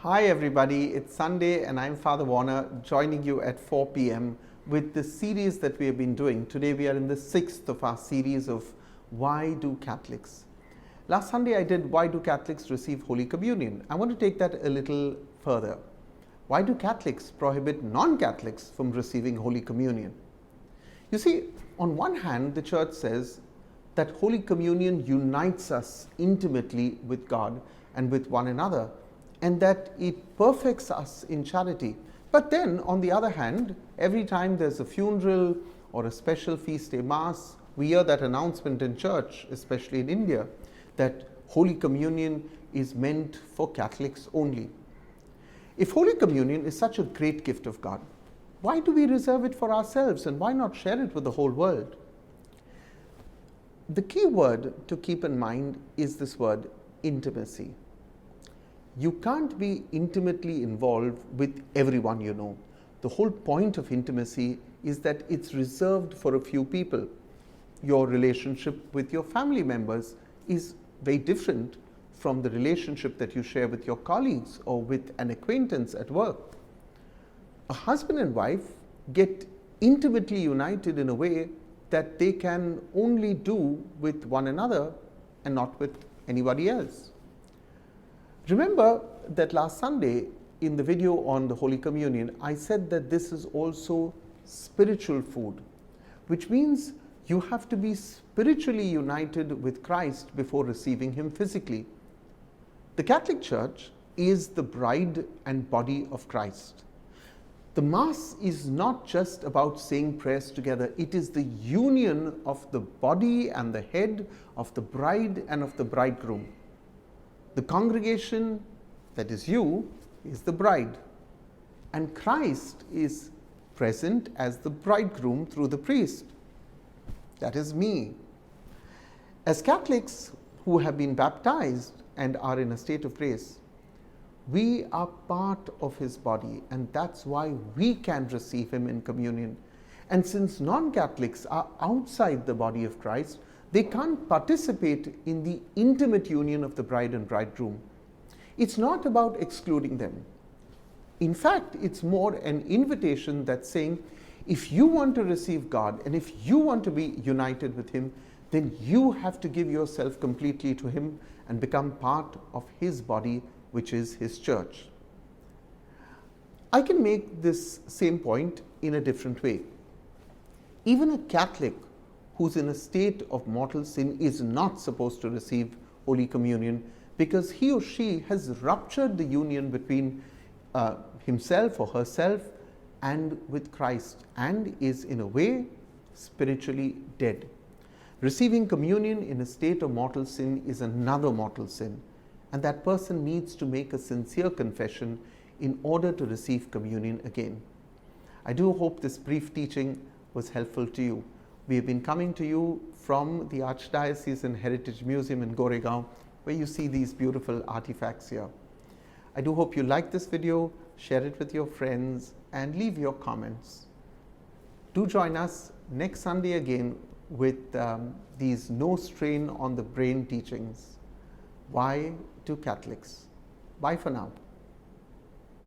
Hi everybody, it's Sunday and I'm Father Warner joining you at 4 p.m. with the series that we have been doing. Today we are in the 6th of our series of Why Do Catholics? Last Sunday I did Why Do Catholics Receive Holy Communion? I want to take that a little further. Why do Catholics prohibit non-Catholics from receiving Holy Communion? You see, on one hand the Church says that Holy Communion unites us intimately with God and with one another, and that it perfects us in charity. But then, on the other hand, every time there's a funeral or a special feast day mass, we hear that announcement in church, especially in India, that Holy Communion is meant for Catholics only. If Holy Communion is such a great gift of God, why do we reserve it for ourselves and why not share it with the whole world? The key word to keep in mind is this word, intimacy. You can't be intimately involved with everyone you know. The whole point of intimacy is that it's reserved for a few people. Your relationship with your family members is very different from the relationship that you share with your colleagues or with an acquaintance at work. A husband and wife get intimately united in a way that they can only do with one another and not with anybody else. Remember that last Sunday in the video on the Holy Communion, I said that this is also spiritual food, which means you have to be spiritually united with Christ before receiving Him physically. The Catholic Church is the bride and body of Christ. The Mass is not just about saying prayers together, it is the union of the body and the head of the bride and of the bridegroom. The congregation, that is you, is the bride, and Christ is present as the bridegroom through the priest. That is me. As Catholics who have been baptized and are in a state of grace, we are part of His body, and that's why we can receive Him in communion. And since non-Catholics are outside the body of Christ, they can't participate in the intimate union of the bride and bridegroom. It's not about excluding them. In fact, it's more an invitation that's saying, if you want to receive God and if you want to be united with Him, then you have to give yourself completely to Him and become part of His body, which is His church. I can make this same point in a different way. Even a Catholic who's in a state of mortal sin is not supposed to receive Holy Communion because he or she has ruptured the union between himself or herself and with Christ and is in a way spiritually dead. Receiving communion in a state of mortal sin is another mortal sin, and that person needs to make a sincere confession in order to receive communion again. I do hope this brief teaching was helpful to you. We have been coming to you from the Archdiocesan Heritage Museum in Goregaon, where you see these beautiful artifacts here. I do hope you like this video, share it with your friends, and leave your comments. Do join us next Sunday again with these no strain on the brain teachings. Why do Catholics? Bye for now.